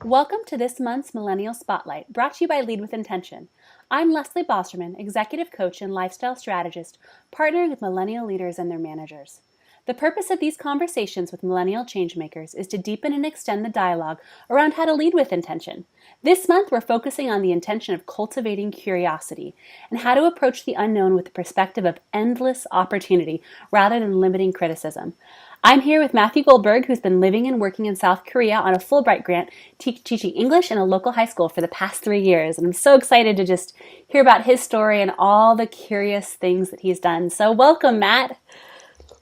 Welcome to this month's Millennial Spotlight, brought to you by Lead with Intention. I'm Leslie Bosserman, executive coach and lifestyle strategist, partnering with millennial leaders and their managers. The purpose of these conversations with millennial changemakers is to deepen and extend the dialogue around how to lead with intention. This month, we're focusing on the intention of cultivating curiosity and how to approach the unknown with the perspective of endless opportunity rather than limiting criticism. I'm here with Mathew Goldberg, who's been living and working in South Korea on a Fulbright grant, teaching English in a local high school for the past 3 years. And I'm so excited to just hear about his story and all the curious things that he's done. So welcome, Matt.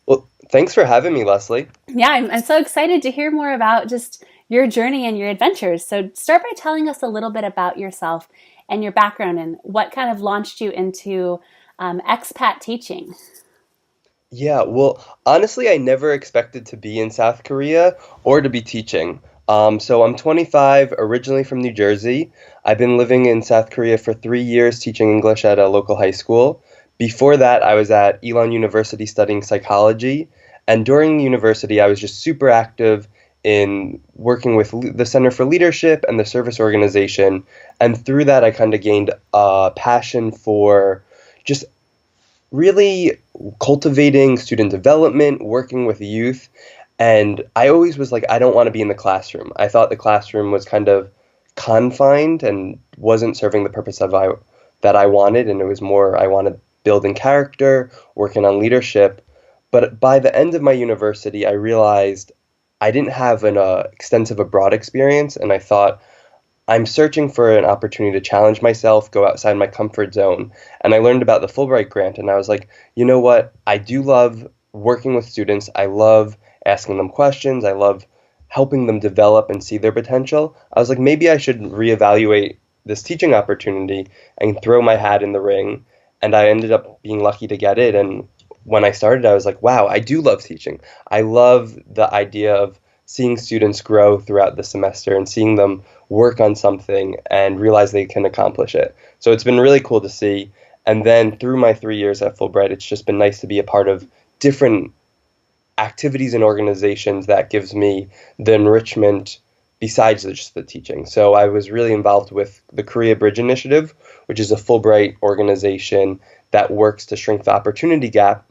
Well, thanks for having me, Leslie. Yeah, I'm so excited to hear more about just your journey and your adventures. So start by telling us a little bit about yourself and your background and what kind of launched you into expat teaching. Yeah, well, honestly, I never expected to be in South Korea or to be teaching. So I'm 25, originally from New Jersey. I've been living in South Korea for 3 years, teaching English at a local high school. Before that, I was at Elon University studying psychology. And during university, I was just super active in working with the Center for Leadership and the service organization. And through that, I kind of gained a passion for just really cultivating student development, working with youth. And I always was like, I don't want to be in the classroom. I thought the classroom was kind of confined and wasn't serving the purpose that I wanted. And it was more, I wanted building character, working on leadership. But by the end of my university, I realized I didn't have an extensive abroad experience. And I thought, I'm searching for an opportunity to challenge myself, go outside my comfort zone. And I learned about the Fulbright grant, and I was like, you know what? I do love working with students. I love asking them questions. I love helping them develop and see their potential. I was like, maybe I should reevaluate this teaching opportunity and throw my hat in the ring. And I ended up being lucky to get it. And when I started, I was like, wow, I do love teaching. I love the idea of seeing students grow throughout the semester and seeing them work on something and realize they can accomplish it. So it's been really cool to see. And then through my 3 years at Fulbright, it's just been nice to be a part of different activities and organizations that gives me the enrichment besides just the teaching. So I was really involved with the Korea Bridge Initiative, which is a Fulbright organization that works to shrink the opportunity gap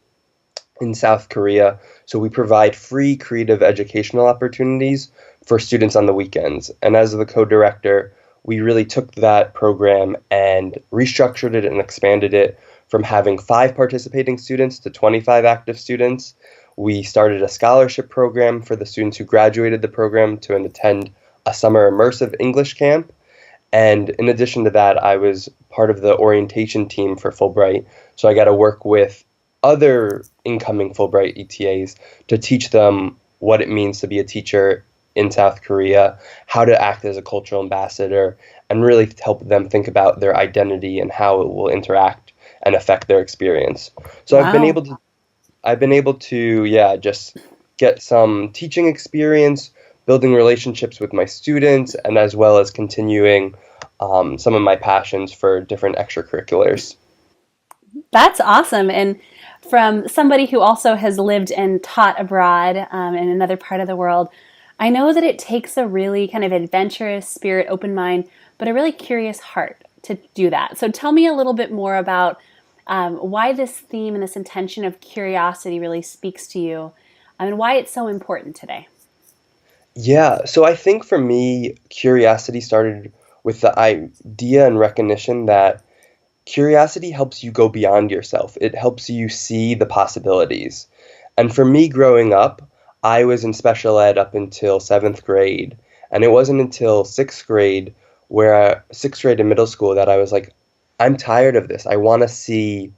in South Korea. So we provide free creative educational opportunities for students on the weekends. And as the co-director, we really took that program and restructured it and expanded it from having 5 participating students to 25 active students. We started a scholarship program for the students who graduated the program to attend a summer immersive English camp. And in addition to that, I was part of the orientation team for Fulbright. So I got to work with other incoming Fulbright ETAs to teach them what it means to be a teacher in South Korea, how to act as a cultural ambassador, and really help them think about their identity and how it will interact and affect their experience. So Wow. I've been able to, yeah, just get some teaching experience, building relationships with my students, and as well as continuing some of my passions for different extracurriculars. That's awesome. And from somebody who also has lived and taught abroad in another part of the world, I know that it takes a really kind of adventurous spirit, open mind, but a really curious heart to do that. So tell me a little bit more about why this theme and this intention of curiosity really speaks to you and why it's so important today. Yeah, so I think for me, curiosity started with the idea and recognition that curiosity helps you go beyond yourself. It helps you see the possibilities. And for me growing up, I was in special ed up until 7th grade. And it wasn't until 6th grade, 6th grade in middle school, that I was like, I'm tired of this. I want to see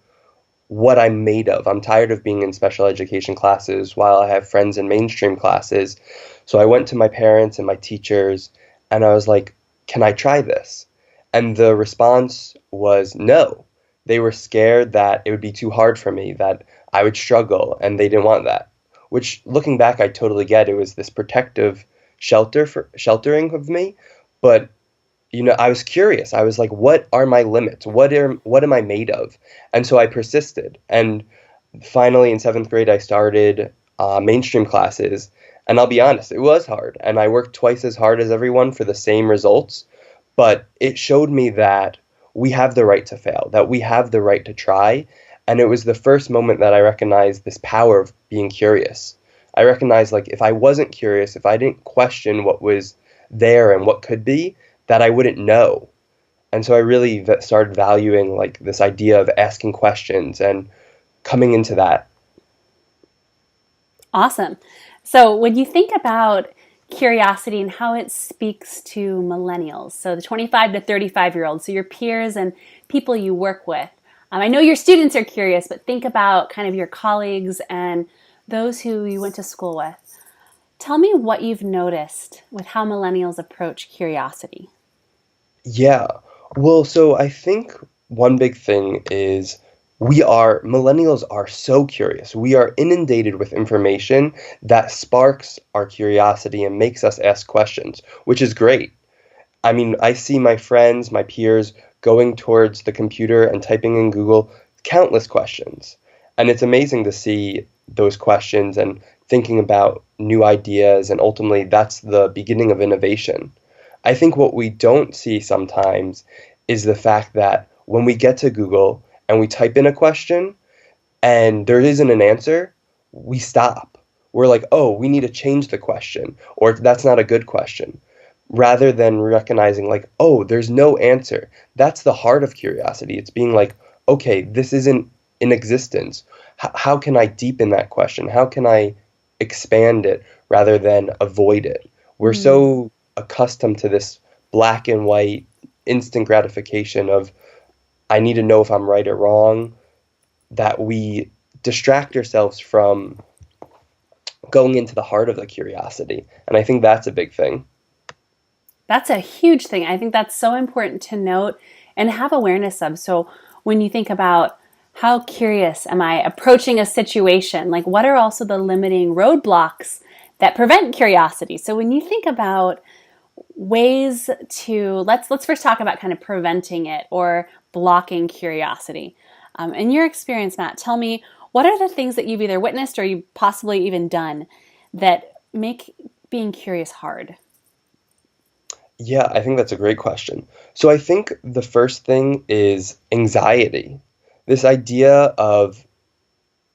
what I'm made of. I'm tired of being in special education classes while I have friends in mainstream classes. So I went to my parents and my teachers and I was like, can I try this? And the response was no. They were scared that it would be too hard for me, that I would struggle, and they didn't want that. Which, looking back, I totally get. It was this protective sheltering of me. But I was curious. I was like, what are my limits? What am I made of? And so I persisted. And finally, in 7th grade, I started mainstream classes. And I'll be honest, it was hard. And I worked twice as hard as everyone for the same results. But it showed me that we have the right to fail, that we have the right to try. And it was the first moment that I recognized this power of being curious. I recognized, like, if I wasn't curious, if I didn't question what was there and what could be, that I wouldn't know. And so I really started valuing, like, this idea of asking questions and coming into that. Awesome. So when you think about curiosity and how it speaks to millennials, so the 25 to 35-year-olds, so your peers and people you work with, I know your students are curious, but think about kind of your colleagues and those who you went to school with. Tell me what you've noticed with how millennials approach curiosity. Yeah. Well, so I think one big thing is millennials are so curious. We are inundated with information that sparks our curiosity and makes us ask questions, which is great. I mean, I see my friends, my peers going towards the computer and typing in Google countless questions. And it's amazing to see those questions and thinking about new ideas. And ultimately, that's the beginning of innovation. I think what we don't see sometimes is the fact that when we get to Google and we type in a question and there isn't an answer, we stop. We're like, oh, we need to change the question, or that's not a good question, rather than recognizing, like, oh, there's no answer. That's the heart of curiosity. It's being like, okay, this isn't in existence. How can I deepen that question? How can I expand it rather than avoid it? We're so accustomed to this black and white instant gratification of, I need to know if I'm right or wrong, that we distract ourselves from going into the heart of the curiosity. And I think that's a big thing. That's a huge thing. I think that's so important to note and have awareness of. So when you think about how curious am I approaching a situation, like what are also the limiting roadblocks that prevent curiosity? So when you think about ways to, let's first talk about kind of preventing it or blocking curiosity. In your experience, Matt, tell me, what are the things that you've either witnessed or you've possibly even done that make being curious hard? Yeah, I think that's a great question. So I think the first thing is anxiety. This idea of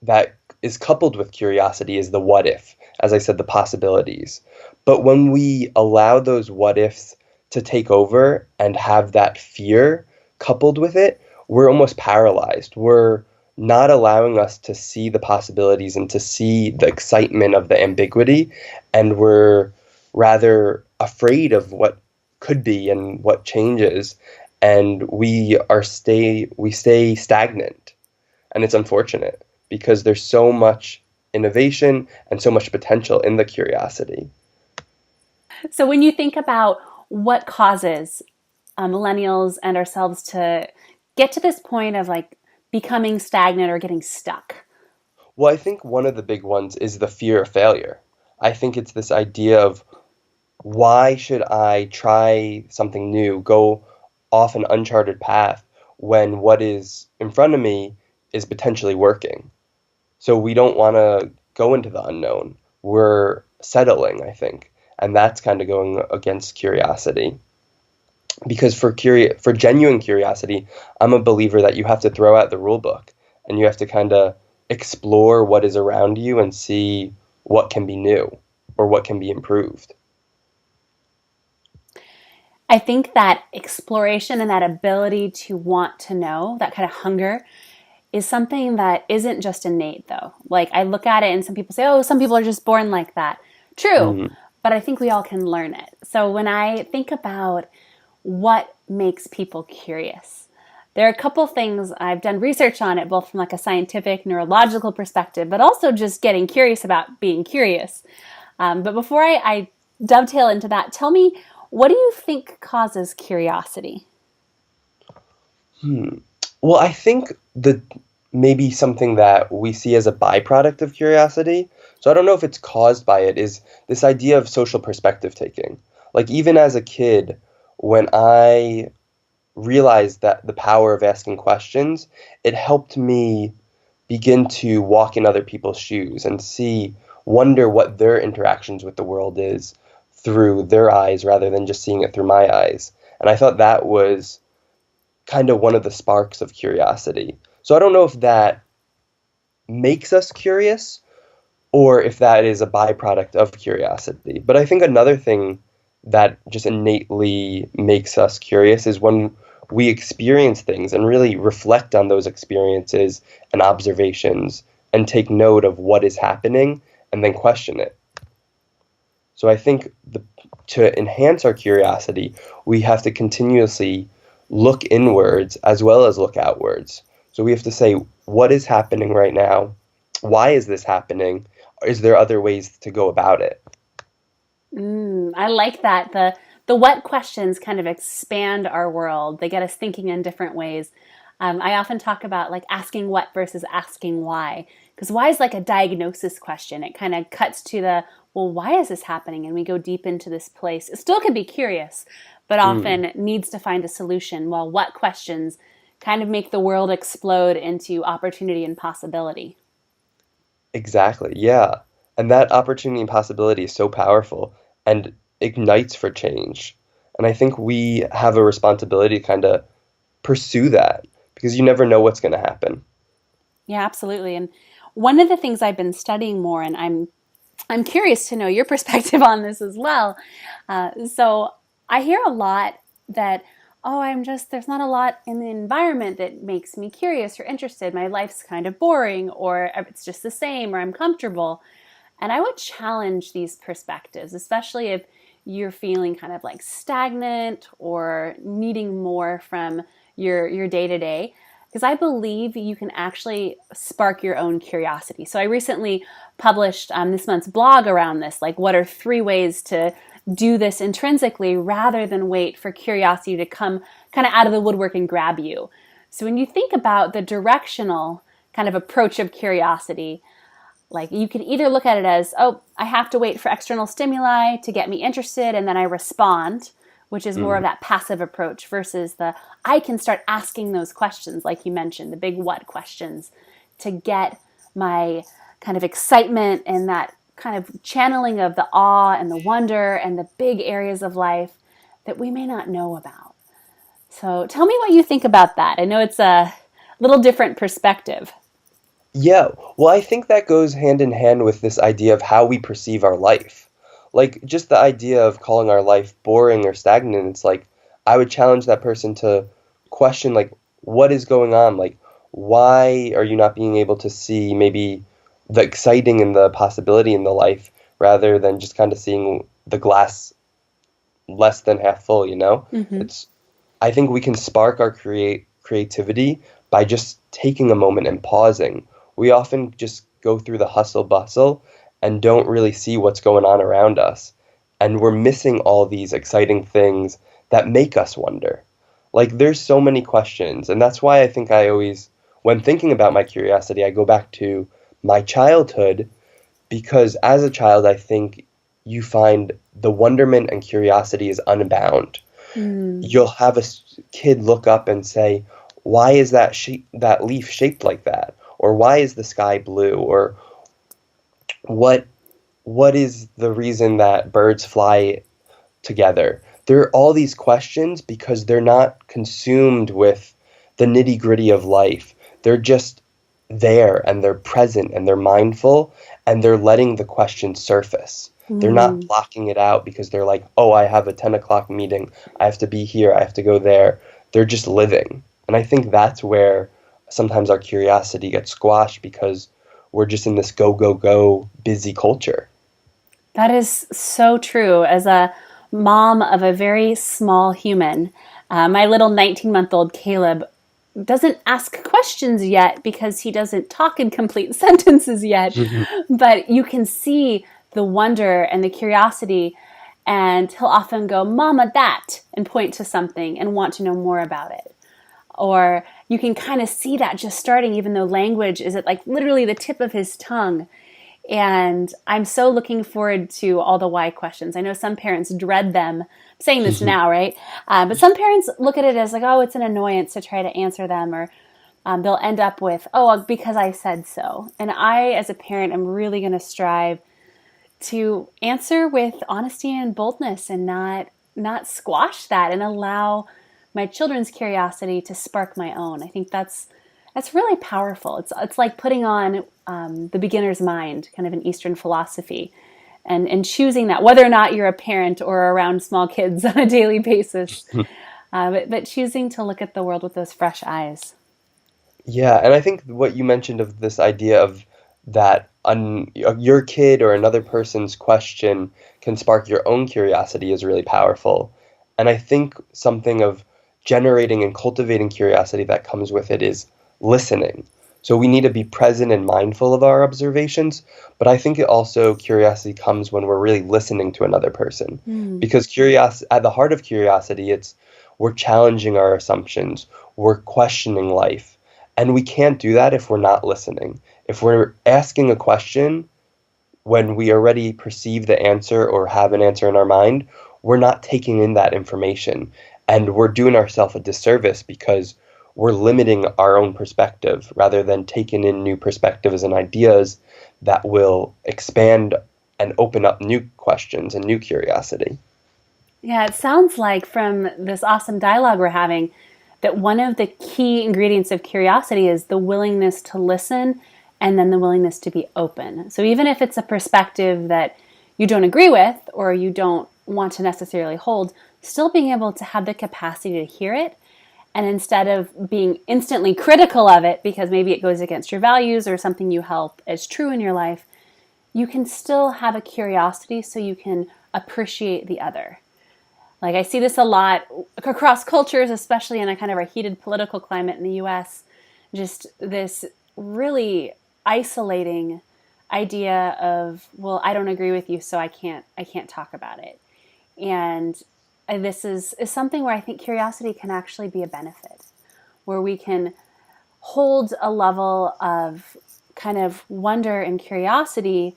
that is coupled with curiosity is the what if, as I said, the possibilities. But when we allow those what ifs to take over and have that fear coupled with it, we're almost paralyzed. We're not allowing us to see the possibilities and to see the excitement of the ambiguity, and we're rather afraid of what could be and what changes, and we stay stagnant. And it's unfortunate because there's so much innovation and so much potential in the curiosity. So when you think about what causes millennials and ourselves to get to this point of like becoming stagnant or getting stuck? Well, I think one of the big ones is the fear of failure. I think it's this idea of, why should I try something new, go off an uncharted path when what is in front of me is potentially working? So we don't want to go into the unknown. We're settling, I think. And that's kind of going against curiosity. Because for genuine curiosity, I'm a believer that you have to throw out the rule book and you have to kind of explore what is around you and see what can be new or what can be improved. I think that exploration and that ability to want to know, that kind of hunger, is something that isn't just innate, though. Like, I look at it and some people say, oh, some people are just born like that. True, but I think we all can learn it. So when I think about what makes people curious, there are a couple things. I've done research on it, both from like a scientific, neurological perspective, but also just getting curious about being curious. But before I dovetail into that, tell me, what do you think causes curiosity? Well, I think that maybe something that we see as a byproduct of curiosity, so I don't know if it's caused by it, is this idea of social perspective taking. Like, even as a kid, when I realized that the power of asking questions, it helped me begin to walk in other people's shoes and see wonder what their interactions with the world is through their eyes rather than just seeing it through my eyes. And I thought that was kind of one of the sparks of curiosity. So I don't know if that makes us curious or if that is a byproduct of curiosity. But I think another thing that just innately makes us curious is when we experience things and really reflect on those experiences and observations and take note of what is happening and then question it. So I think to enhance our curiosity, we have to continuously look inwards as well as look outwards. So we have to say, what is happening right now? Why is this happening? Is there other ways to go about it? I like that. The what questions kind of expand our world. They get us thinking in different ways. I often talk about like asking what versus asking why. Because why is like a diagnosis question. It kind of cuts to the, well, why is this happening? And we go deep into this place. It still can be curious, but often needs to find a solution. While what questions kind of make the world explode into opportunity and possibility. Exactly, yeah. And that opportunity and possibility is so powerful and ignites for change. And I think we have a responsibility to kind of pursue that because you never know what's going to happen. Yeah, absolutely. And one of the things I've been studying more, and I'm curious to know your perspective on this as well. So I hear a lot that, oh, there's not a lot in the environment that makes me curious or interested. My life's kind of boring, or it's just the same, or I'm comfortable. And I would challenge these perspectives, especially if you're feeling kind of like stagnant or needing more from your day to day. Because I believe you can actually spark your own curiosity. So I recently published this month's blog around this, like what are 3 ways to do this intrinsically rather than wait for curiosity to come kind of out of the woodwork and grab you. So when you think about the directional kind of approach of curiosity, like you can either look at it as, oh, I have to wait for external stimuli to get me interested and then I respond, which is more of that passive approach versus I can start asking those questions, like you mentioned, the big what questions, to get my kind of excitement and that kind of channeling of the awe and the wonder and the big areas of life that we may not know about. So tell me what you think about that. I know it's a little different perspective. Yeah, well, I think that goes hand in hand with this idea of how we perceive our life. Like, just the idea of calling our life boring or stagnant, it's like, I would challenge that person to question, like, what is going on? Like, why are you not being able to see maybe the exciting and the possibility in the life rather than just kind of seeing the glass less than half full, you know? Mm-hmm. It's I think we can spark our creativity by just taking a moment and pausing. We often just go through the hustle bustle and don't really see what's going on around us. And we're missing all these exciting things that make us wonder. Like there's so many questions. And that's why I think I always, when thinking about my curiosity, I go back to my childhood because as a child, I think you find the wonderment and curiosity is unbound. Mm. You'll have kid look up and say, "Why is that leaf shaped like that?" Or "Why is the sky blue?" Or "What is the reason that birds fly together?" There are all these questions because they're not consumed with the nitty-gritty of life. They're just there and they're present and they're mindful and they're letting the question surface. They're not Mm. blocking it out because they're like, oh, I have a 10 o'clock meeting. I have to be here. I have to go there. They're just living. And I think that's where sometimes our curiosity gets squashed because we're just in this go, go, go busy culture. That is so true. As a mom of a very small human, my little 19-month-old Caleb doesn't ask questions yet because he doesn't talk in complete sentences yet. But you can see the wonder and the curiosity, and he'll often go, "Mama, that," and point to something and want to know more about it. Or you can kind of see that just starting, even though language is at like literally the tip of his tongue. And I'm so looking forward to all the why questions. I know some parents dread them. I'm saying this now, right? But some parents look at it as like, oh, it's an annoyance to try to answer them, or they'll end up with, oh, because I said so. And I, as a parent, am really going to strive to answer with honesty and boldness and not squash that and allow my children's curiosity to spark my own. I think that's really powerful. It's like putting on the beginner's mind, kind of an Eastern philosophy, and choosing that, whether or not you're a parent or around small kids on a daily basis, but choosing to look at the world with those fresh eyes. Yeah, and I think what you mentioned of this idea of that your kid or another person's question can spark your own curiosity is really powerful. And I think something of generating and cultivating curiosity that comes with it is listening. So we need to be present and mindful of our observations, but I think it also curiosity comes when we're really listening to another person. Because at the heart of curiosity, it's we're challenging our assumptions, we're questioning life. And we can't do that if we're not listening. If we're asking a question when we already perceive the answer or have an answer in our mind, we're not taking in that information. And we're doing ourselves a disservice because we're limiting our own perspective rather than taking in new perspectives and ideas that will expand and open up new questions and new curiosity. Yeah, it sounds like from this awesome dialogue we're having that one of the key ingredients of curiosity is the willingness to listen and then the willingness to be open. So even if it's a perspective that you don't agree with or you don't want to necessarily hold, still being able to have the capacity to hear it, and instead of being instantly critical of it because maybe it goes against your values or something you held as true in your life, you can still have a curiosity so you can appreciate the other. Like I see this a lot across cultures, especially in a kind of a heated political climate in the US, just this really isolating idea of, well, I don't agree with you, so I can't talk about it. And this is something where I think curiosity can actually be a benefit, where we can hold a level of kind of wonder and curiosity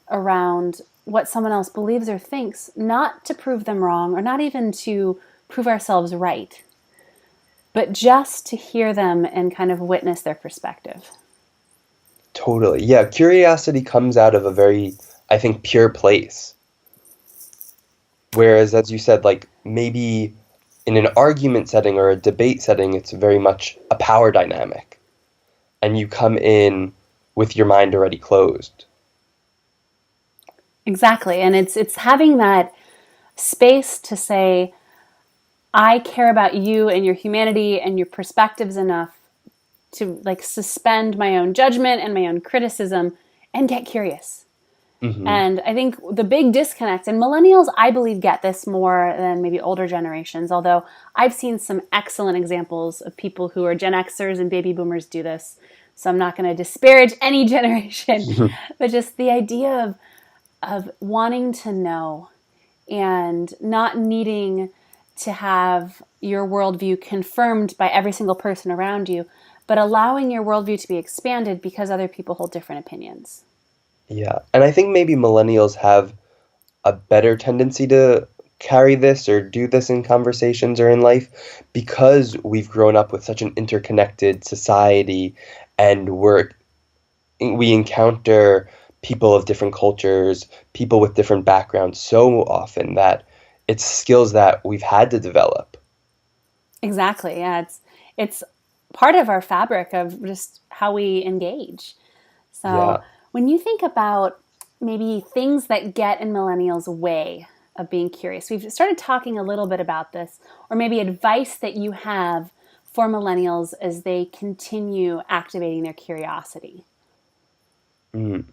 around what someone else believes or thinks, not to prove them wrong or not even to prove ourselves right, but just to hear them and kind of witness their perspective. Totally. Yeah, curiosity comes out of a very, I think, pure place. Whereas, as you said, like maybe in an argument setting or a debate setting, it's very much a power dynamic. And you come in with your mind already closed. Exactly. And it's having that space to say, I care about you and your humanity and your perspectives enough to like suspend my own judgment and my own criticism and get curious. Hmm. And I think the big disconnect, and millennials, I believe, get this more than maybe older generations, although I've seen some excellent examples of people who are Gen Xers and baby boomers do this. So I'm not going to disparage any generation, but just the idea of wanting to know and not needing to have your worldview confirmed by every single person around you, but allowing your worldview to be expanded because other people hold different opinions. Yeah. And I think maybe millennials have a better tendency to carry this or do this in conversations or in life because we've grown up with such an interconnected society and we encounter people of different cultures, people with different backgrounds so often that it's skills that we've had to develop. Exactly. Yeah, it's part of our fabric of just how we engage. So Yeah. when you think about maybe things that get in millennials' way of being curious, we've started talking a little bit about this, or maybe advice that you have for millennials as they continue activating their curiosity. Mm.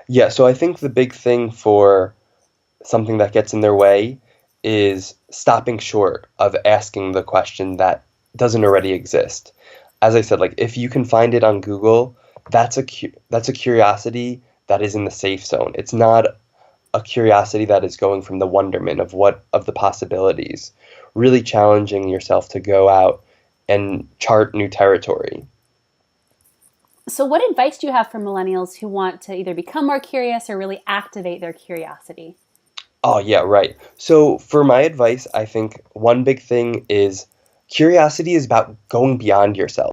Yeah, so I think the big thing for something that gets in their way is stopping short of asking the question that doesn't already exist. As I said, like if you can find it on Google, that's a curiosity that is in the safe zone. It's not a curiosity that is going from the wonderment of the possibilities, really challenging yourself to go out and chart new territory. So what advice do you have for millennials who want to either become more curious or really activate their curiosity? Oh, yeah, right. So, for my advice, I think one big thing is curiosity is about going beyond yourself.